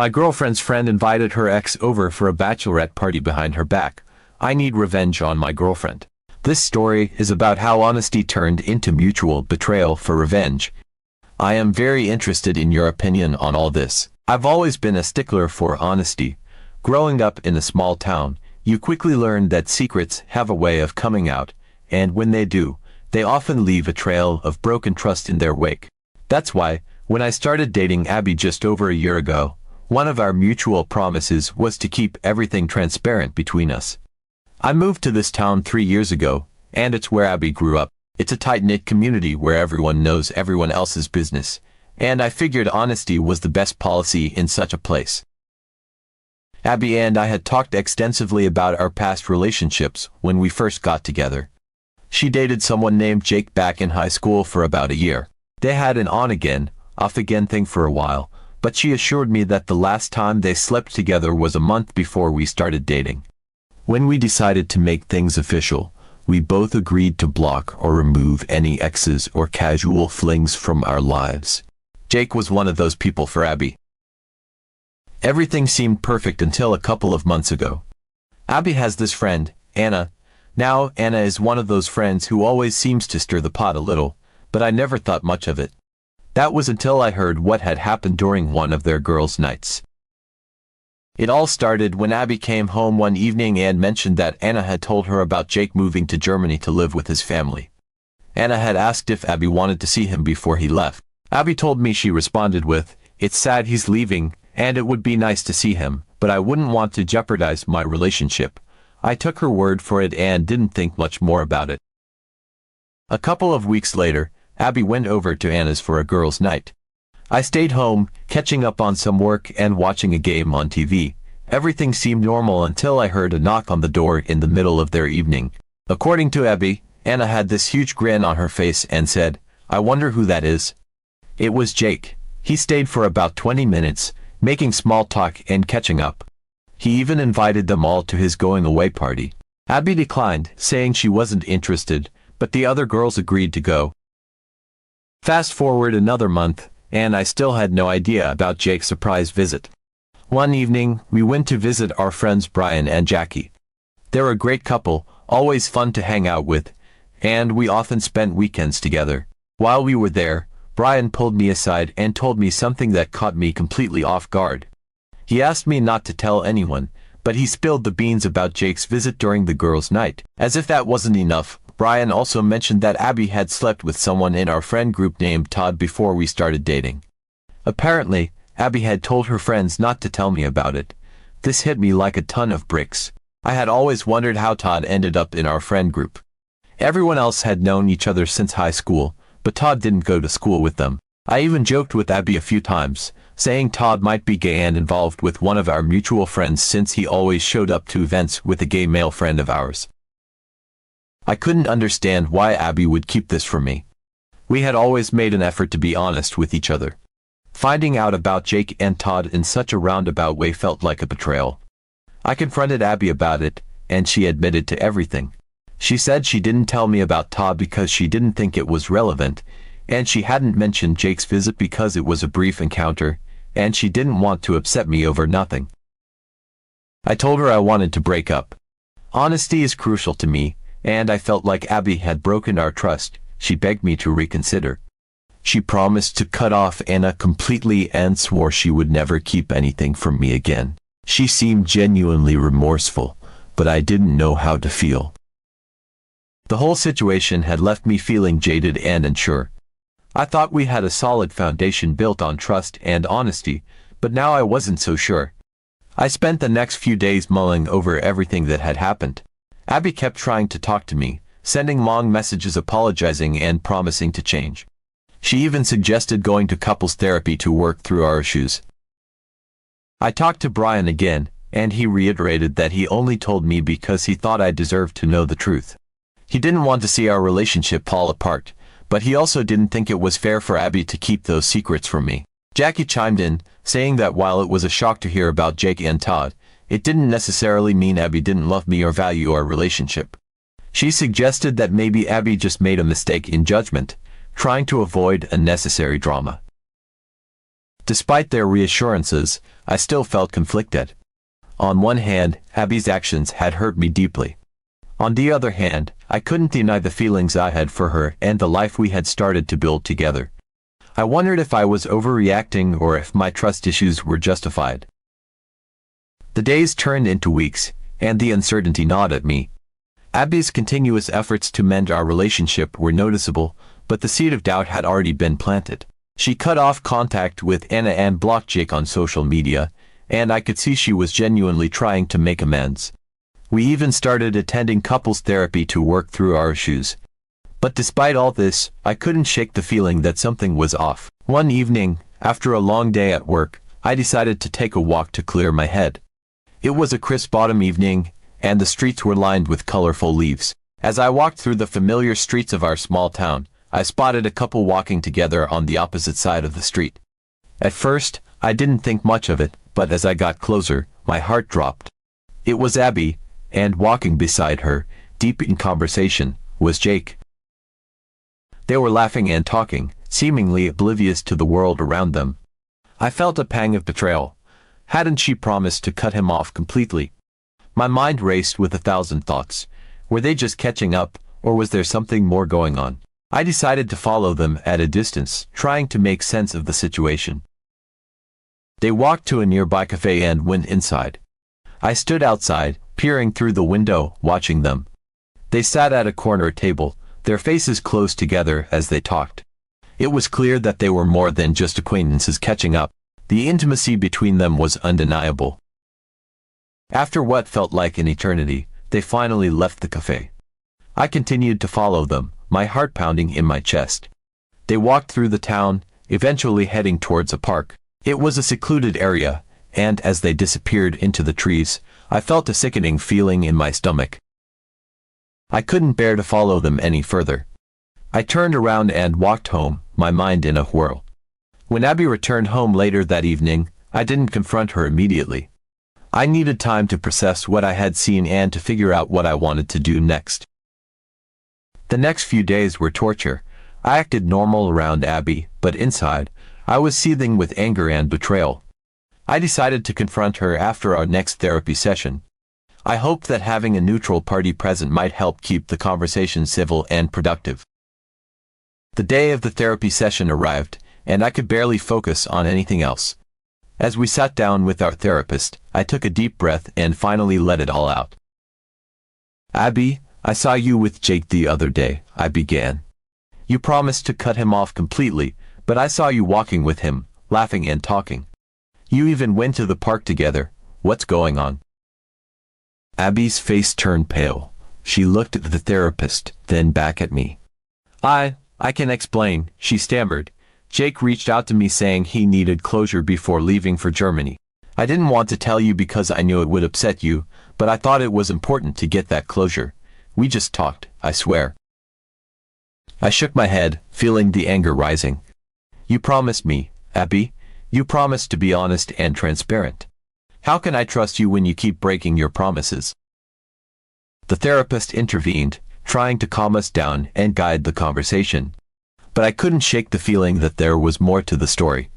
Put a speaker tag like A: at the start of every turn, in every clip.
A: My girlfriend's friend invited her ex over for a bachelorette party behind her back. I need revenge on my girlfriend. This story is about how honesty turned into mutual betrayal for revenge. I am very interested in your opinion on all this. I've always been a stickler for honesty. Growing up in a small town, you quickly learn that secrets have a way of coming out, and when they do, they often leave a trail of broken trust in their wake. That's why, when I started dating Abby just over a year ago, one of our mutual promises was to keep everything transparent between us. I moved to this town 3 years ago, and it's where Abby grew up. It's a tight-knit community where everyone knows everyone else's business, and I figured honesty was the best policy in such a place. Abby and I had talked extensively about our past relationships when we first got together. She dated someone named Jake back in high school for about a year. They had an on-again, off-again thing for a while, but she assured me that the last time they slept together was a month before we started dating. When we decided to make things official, we both agreed to block or remove any exes or casual flings from our lives. Jake was one of those people for Abby. Everything seemed perfect until a couple of months ago. Abby has this friend, Anna. Now, Anna is one of those friends who always seems to stir the pot a little, but I never thought much of it. That was until I heard what had happened during one of their girls' nights. It all started when Abby came home one evening and mentioned that Anna had told her about Jake moving to Germany to live with his family. Anna had asked if Abby wanted to see him before he left. Abby told me she responded with, "It's sad he's leaving, and it would be nice to see him, but I wouldn't want to jeopardize my relationship." I took her word for it and didn't think much more about it. A couple of weeks later, Abby went over to Anna's for a girls' night. I stayed home, catching up on some work and watching a game on TV. Everything seemed normal until I heard a knock on the door in the middle of their evening. According to Abby, Anna had this huge grin on her face and said, "I wonder who that is." It was Jake. He stayed for about 20 minutes, making small talk and catching up. He even invited them all to his going-away party. Abby declined, saying she wasn't interested, but the other girls agreed to go. Fast forward another month, and I still had no idea about Jake's surprise visit. One evening, we went to visit our friends Brian and Jackie. They're a great couple, always fun to hang out with, and we often spent weekends together. While we were there, Brian pulled me aside and told me something that caught me completely off guard. He asked me not to tell anyone, but he spilled the beans about Jake's visit during the girls' night. As if that wasn't enough, Brian also mentioned that Abby had slept with someone in our friend group named Todd before we started dating. Apparently, Abby had told her friends not to tell me about it. This hit me like a ton of bricks. I had always wondered how Todd ended up in our friend group. Everyone else had known each other since high school, but Todd didn't go to school with them. I even joked with Abby a few times, saying Todd might be gay and involved with one of our mutual friends since he always showed up to events with a gay male friend of ours. I couldn't understand why Abby would keep this from me. We had always made an effort to be honest with each other. Finding out about Jake and Todd in such a roundabout way felt like a betrayal. I confronted Abby about it, and she admitted to everything. She said she didn't tell me about Todd because she didn't think it was relevant, and she hadn't mentioned Jake's visit because it was a brief encounter, and she didn't want to upset me over nothing. I told her I wanted to break up. Honesty is crucial to me, and I felt like Abby had broken our trust. She begged me to reconsider. She promised to cut off Anna completely and swore she would never keep anything from me again. She seemed genuinely remorseful, but I didn't know how to feel. The whole situation had left me feeling jaded and unsure. I thought we had a solid foundation built on trust and honesty, but now I wasn't so sure. I spent the next few days mulling over everything that had happened. Abby kept trying to talk to me, sending long messages apologizing and promising to change. She even suggested going to couples therapy to work through our issues. I talked to Brian again, and he reiterated that he only told me because he thought I deserved to know the truth. He didn't want to see our relationship fall apart, but he also didn't think it was fair for Abby to keep those secrets from me. Jackie chimed in, saying that while it was a shock to hear about Jake and Todd, it didn't necessarily mean Abby didn't love me or value our relationship. She suggested that maybe Abby just made a mistake in judgment, trying to avoid unnecessary drama. Despite their reassurances, I still felt conflicted. On one hand, Abby's actions had hurt me deeply. On the other hand, I couldn't deny the feelings I had for her and the life we had started to build together. I wondered if I was overreacting or if my trust issues were justified. The days turned into weeks, and the uncertainty gnawed at me. Abby's continuous efforts to mend our relationship were noticeable, but the seed of doubt had already been planted. She cut off contact with Anna and blocked Jake on social media, and I could see she was genuinely trying to make amends. We even started attending couples therapy to work through our issues. But despite all this, I couldn't shake the feeling that something was off. One evening, after a long day at work, I decided to take a walk to clear my head. It was a crisp autumn evening, and the streets were lined with colorful leaves. As I walked through the familiar streets of our small town, I spotted a couple walking together on the opposite side of the street. At first, I didn't think much of it, but as I got closer, my heart dropped. It was Abby, and walking beside her, deep in conversation, was Jake. They were laughing and talking, seemingly oblivious to the world around them. I felt a pang of betrayal. Hadn't she promised to cut him off completely? My mind raced with 1,000 thoughts. Were they just catching up, or was there something more going on? I decided to follow them at a distance, trying to make sense of the situation. They walked to a nearby cafe and went inside. I stood outside, peering through the window, watching them. They sat at a corner table, their faces close together as they talked. It was clear that they were more than just acquaintances catching up. The intimacy between them was undeniable. After what felt like an eternity, they finally left the cafe. I continued to follow them, my heart pounding in my chest. They walked through the town, eventually heading towards a park. It was a secluded area, and as they disappeared into the trees, I felt a sickening feeling in my stomach. I couldn't bear to follow them any further. I turned around and walked home, my mind in a whirl. When Abby returned home later that evening, I didn't confront her immediately. I needed time to process what I had seen and to figure out what I wanted to do next. The next few days were torture. I acted normal around Abby, but inside, I was seething with anger and betrayal. I decided to confront her after our next therapy session. I hoped that having a neutral party present might help keep the conversation civil and productive. The day of the therapy session arrived, and I could barely focus on anything else. As we sat down with our therapist, I took a deep breath and finally let it all out. "Abby, I saw you with Jake the other day," I began. "You promised to cut him off completely, but I saw you walking with him, laughing and talking. You even went to the park together. What's going on?" Abby's face turned pale. She looked at the therapist, then back at me. I can explain," she stammered. "Jake reached out to me saying he needed closure before leaving for Germany. I didn't want to tell you because I knew it would upset you, but I thought it was important to get that closure. We just talked, I swear." I shook my head, feeling the anger rising. "You promised me, Abby. You promised to be honest and transparent. How can I trust you when you keep breaking your promises?" The therapist intervened, trying to calm us down and guide the conversation. But I couldn't shake the feeling that there was more to the story.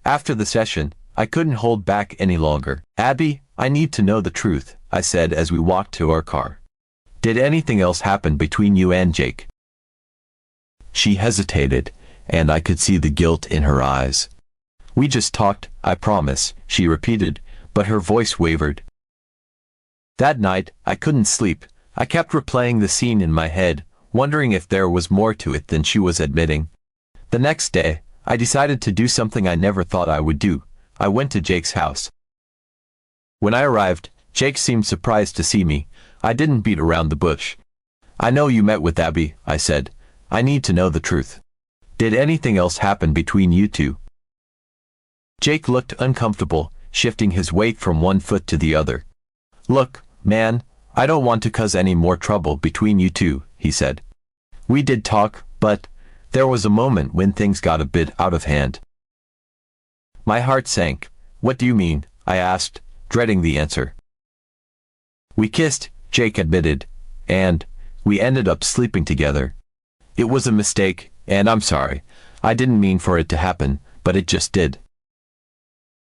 A: After the session, I couldn't hold back any longer. "Abby, I need to know the truth," I said as we walked to our car. "Did anything else happen between you and Jake?" She hesitated, and I could see the guilt in her eyes. "We just talked, I promise," she repeated, but her voice wavered. That night, I couldn't sleep. I kept replaying the scene in my head, wondering if there was more to it than she was admitting. The next day, I decided to do something I never thought I would do. I went to Jake's house. When I arrived, Jake seemed surprised to see me. I didn't beat around the bush. "I know you met with Abby," I said. "I need to know the truth. Did anything else happen between you two?" Jake looked uncomfortable, shifting his weight from one foot to the other. "Look, man, I don't want to cause any more trouble between you two," he said. "We did talk, but there was a moment when things got a bit out of hand." My heart sank. "What do you mean?" I asked, dreading the answer. "We kissed," Jake admitted, "and we ended up sleeping together. It was a mistake, and I'm sorry. I didn't mean for it to happen, but it just did."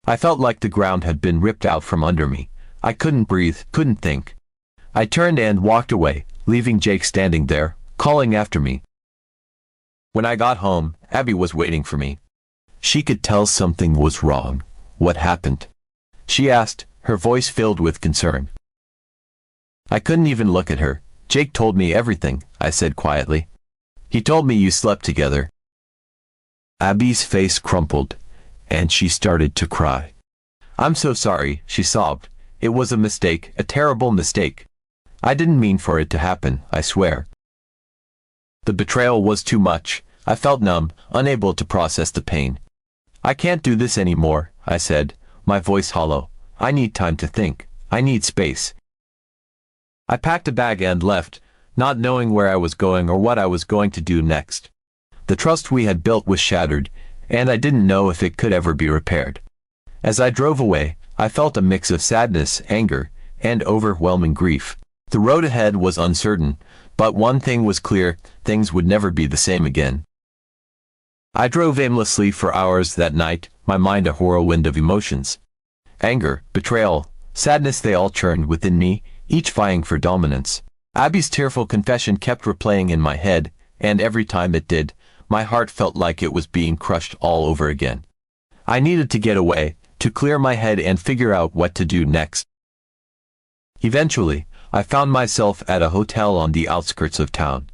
A: I felt like the ground had been ripped out from under me. I couldn't breathe, couldn't think. I turned and walked away, leaving Jake standing there, calling after me. When I got home, Abby was waiting for me. She could tell something was wrong. What happened? She asked, her voice filled with concern. I couldn't even look at her. Jake told me everything, I said quietly. He told me you slept together. Abby's face crumpled, and she started to cry. I'm so sorry, she sobbed. It was a mistake, a terrible mistake. I didn't mean for it to happen, I swear. The betrayal was too much. I felt numb, unable to process the pain. I can't do this anymore, I said, my voice hollow. I need time to think. I need space. I packed a bag and left, not knowing where I was going or what I was going to do next. The trust we had built was shattered, and I didn't know if it could ever be repaired. As I drove away, I felt a mix of sadness, anger, and overwhelming grief. The road ahead was uncertain, but one thing was clear, things would never be the same again. I drove aimlessly for hours that night, my mind a whirlwind of emotions. Anger, betrayal, sadness, they all churned within me, each vying for dominance. Abby's tearful confession kept replaying in my head, and every time it did, my heart felt like it was being crushed all over again. I needed to get away, to clear my head and figure out what to do next. Eventually, I found myself at a hotel on the outskirts of town.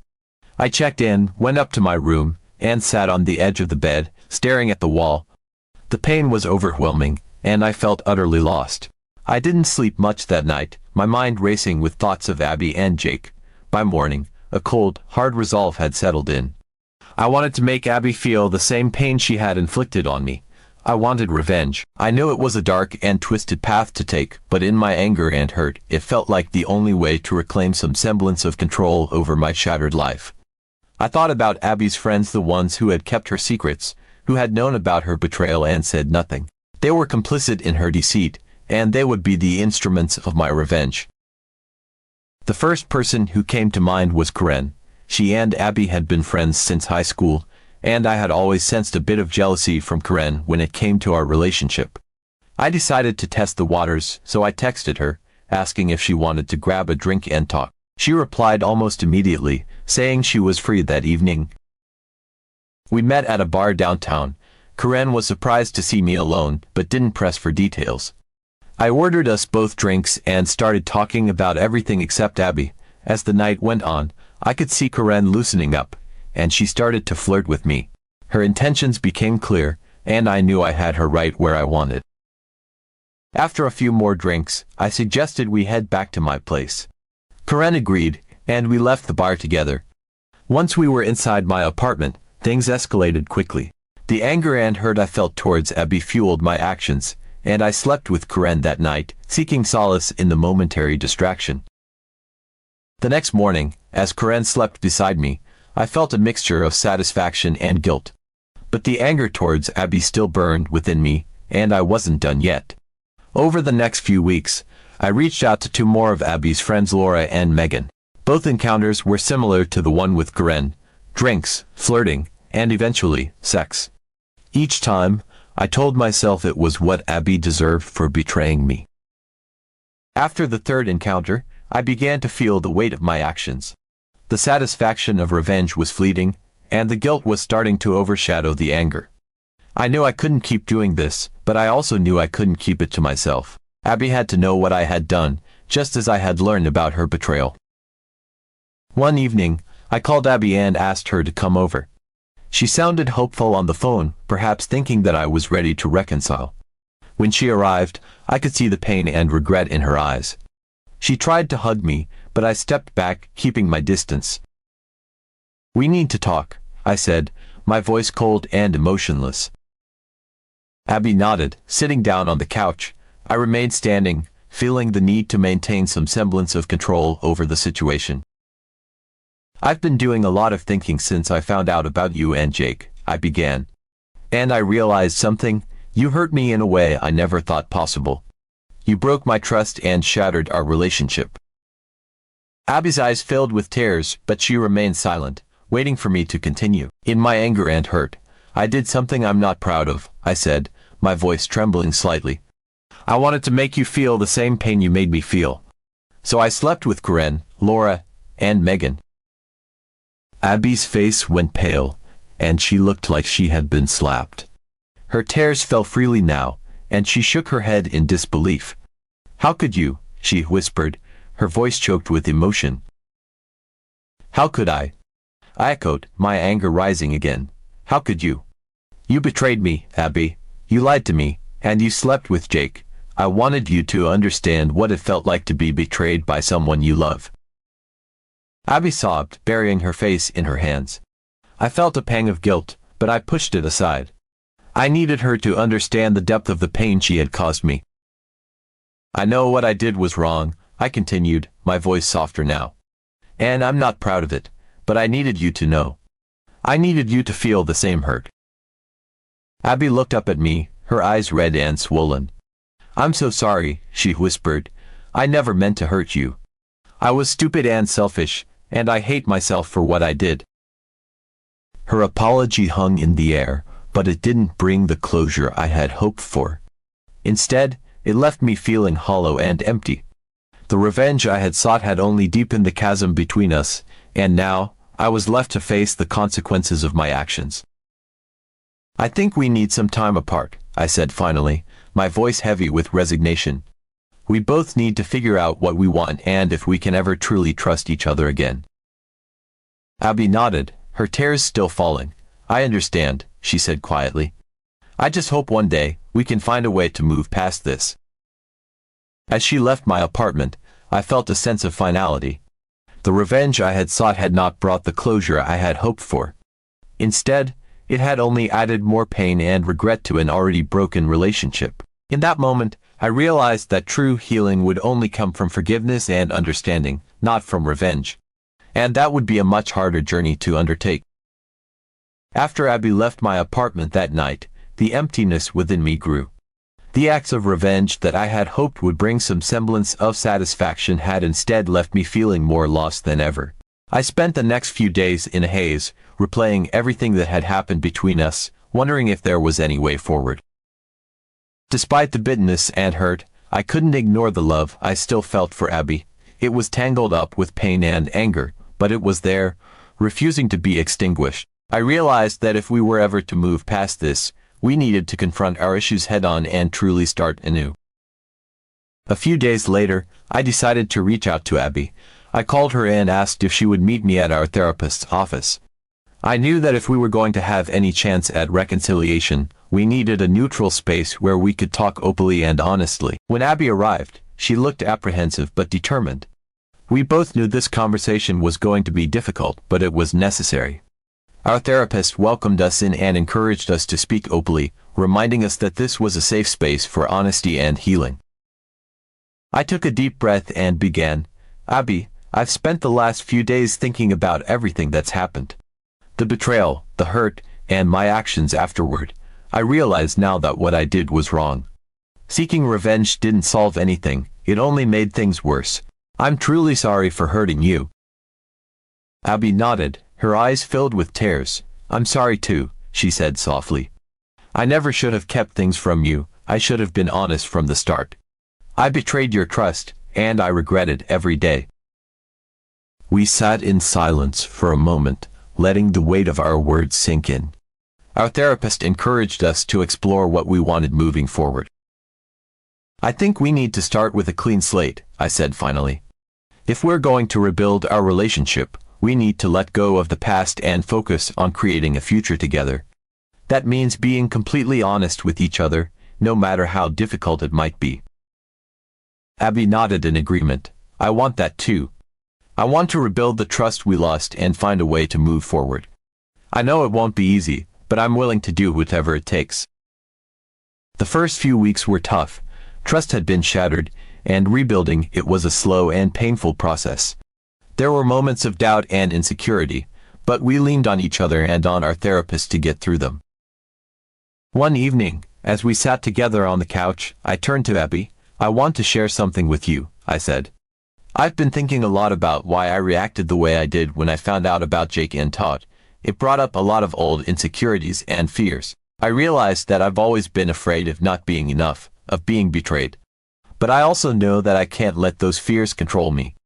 A: I checked in, went up to my room, and sat on the edge of the bed, staring at the wall. The pain was overwhelming, and I felt utterly lost. I didn't sleep much that night, my mind racing with thoughts of Abby and Jake. By morning, a cold, hard resolve had settled in. I wanted to make Abby feel the same pain she had inflicted on me. I wanted revenge. I knew it was a dark and twisted path to take, but in my anger and hurt, it felt like the only way to reclaim some semblance of control over my shattered life. I thought about Abby's friends, the ones who had kept her secrets, who had known about her betrayal and said nothing. They were complicit in her deceit, and they would be the instruments of my revenge. The first person who came to mind was Karen. She and Abby had been friends since high school, and I had always sensed a bit of jealousy from Karen when it came to our relationship. I decided to test the waters, so I texted her, asking if she wanted to grab a drink and talk. She replied almost immediately, saying she was free that evening. We met at a bar downtown. Karen was surprised to see me alone, but didn't press for details. I ordered us both drinks and started talking about everything except Abby. As the night went on, I could see Karen loosening up, and she started to flirt with me. Her intentions became clear, and I knew I had her right where I wanted. After a few more drinks, I suggested we head back to my place. Karen agreed, and we left the bar together. Once we were inside my apartment, things escalated quickly. The anger and hurt I felt towards Abby fueled my actions, and I slept with Karen that night, seeking solace in the momentary distraction. The next morning, as Karen slept beside me, I felt a mixture of satisfaction and guilt. But the anger towards Abby still burned within me, and I wasn't done yet. Over the next few weeks, I reached out to two more of Abby's friends, Laura and Megan. Both encounters were similar to the one with Karen: drinks, flirting, and eventually, sex. Each time, I told myself it was what Abby deserved for betraying me. After the third encounter, I began to feel the weight of my actions. The satisfaction of revenge was fleeting, and the guilt was starting to overshadow the anger. I knew I couldn't keep doing this, but I also knew I couldn't keep it to myself. Abby had to know what I had done, just as I had learned about her betrayal. One evening, I called Abby and asked her to come over. She sounded hopeful on the phone, perhaps thinking that I was ready to reconcile. When she arrived, I could see the pain and regret in her eyes. She tried to hug me, but I stepped back, keeping my distance. "We need to talk," I said, my voice cold and emotionless. Abby nodded, sitting down on the couch. I remained standing, feeling the need to maintain some semblance of control over the situation. "I've been doing a lot of thinking since I found out about you and Jake," I began. "And I realized something. You hurt me in a way I never thought possible. You broke my trust and shattered our relationship." Abby's eyes filled with tears, but she remained silent, waiting for me to continue. "In my anger and hurt, I did something I'm not proud of," I said, my voice trembling slightly. I wanted to make you feel the same pain you made me feel. So I slept with Corinne, Laura, and Megan. Abby's face went pale, and she looked like she had been slapped. Her tears fell freely now, and she shook her head in disbelief. How could you? She whispered, her voice choked with emotion. How could I? I echoed, my anger rising again. How could you? You betrayed me, Abby. You lied to me, and you slept with Jake. I wanted you to understand what it felt like to be betrayed by someone you love. Abby sobbed, burying her face in her hands. I felt a pang of guilt, but I pushed it aside. I needed her to understand the depth of the pain she had caused me. I know what I did was wrong, I continued, my voice softer now. And I'm not proud of it, but I needed you to know. I needed you to feel the same hurt. Abby looked up at me, her eyes red and swollen. I'm so sorry, she whispered. I never meant to hurt you. I was stupid and selfish, and I hate myself for what I did. Her apology hung in the air, but it didn't bring the closure I had hoped for. Instead, it left me feeling hollow and empty. The revenge I had sought had only deepened the chasm between us, and now, I was left to face the consequences of my actions. I think we need some time apart, I said finally, my voice heavy with resignation. We both need to figure out what we want and if we can ever truly trust each other again. Abby nodded, her tears still falling. I understand, she said quietly. I just hope one day, we can find a way to move past this. As she left my apartment, I felt a sense of finality. The revenge I had sought had not brought the closure I had hoped for. Instead, it had only added more pain and regret to an already broken relationship. In that moment, I realized that true healing would only come from forgiveness and understanding, not from revenge. And that would be a much harder journey to undertake. After Abby left my apartment that night, the emptiness within me grew. The acts of revenge that I had hoped would bring some semblance of satisfaction had instead left me feeling more lost than ever. I spent the next few days in a haze, replaying everything that had happened between us, wondering if there was any way forward. Despite the bitterness and hurt, I couldn't ignore the love I still felt for Abby. It was tangled up with pain and anger, but it was there, refusing to be extinguished. I realized that if we were ever to move past this, we needed to confront our issues head-on and truly start anew. A few days later, I decided to reach out to Abby. I called her and asked if she would meet me at our therapist's office. I knew that if we were going to have any chance at reconciliation, we needed a neutral space where we could talk openly and honestly. When Abby arrived, she looked apprehensive but determined. We both knew this conversation was going to be difficult, but it was necessary. Our therapist welcomed us in and encouraged us to speak openly, reminding us that this was a safe space for honesty and healing. I took a deep breath and began, Abby, I've spent the last few days thinking about everything that's happened. The betrayal, the hurt, and my actions afterward. I realize now that what I did was wrong. Seeking revenge didn't solve anything, it only made things worse. I'm truly sorry for hurting you. Abby nodded, her eyes filled with tears. I'm sorry too, she said softly. I never should have kept things from you, I should have been honest from the start. I betrayed your trust, and I regret it every day. We sat in silence for a moment, letting the weight of our words sink in. Our therapist encouraged us to explore what we wanted moving forward. I think we need to start with a clean slate, I said finally. If we're going to rebuild our relationship, we need to let go of the past and focus on creating a future together. That means being completely honest with each other, no matter how difficult it might be. Abby nodded in agreement. I want that too. I want to rebuild the trust we lost and find a way to move forward. I know it won't be easy, but I'm willing to do whatever it takes. The first few weeks were tough. Trust had been shattered, and rebuilding it was a slow and painful process. There were moments of doubt and insecurity, but we leaned on each other and on our therapist to get through them. One evening, as we sat together on the couch, I turned to Abby. I want to share something with you, I said. I've been thinking a lot about why I reacted the way I did when I found out about Jake and Todd. It brought up a lot of old insecurities and fears. I realized that I've always been afraid of not being enough, of being betrayed. But I also know that I can't let those fears control me.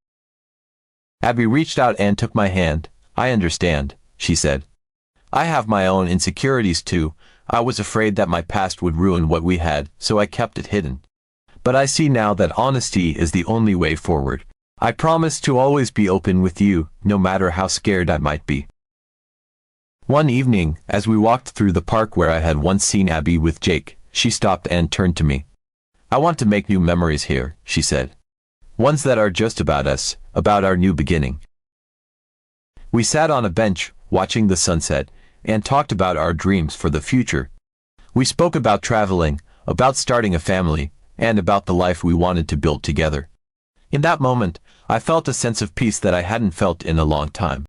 A: Abby reached out and took my hand. I understand, she said. I have my own insecurities too. I was afraid that my past would ruin what we had, so I kept it hidden. But I see now that honesty is the only way forward. I promise to always be open with you, no matter how scared I might be. One evening, as we walked through the park where I had once seen Abby with Jake, she stopped and turned to me. I want to make new memories here, she said. Ones that are just about us, about our new beginning. We sat on a bench, watching the sunset, and talked about our dreams for the future. We spoke about traveling, about starting a family, and about the life we wanted to build together. In that moment, I felt a sense of peace that I hadn't felt in a long time.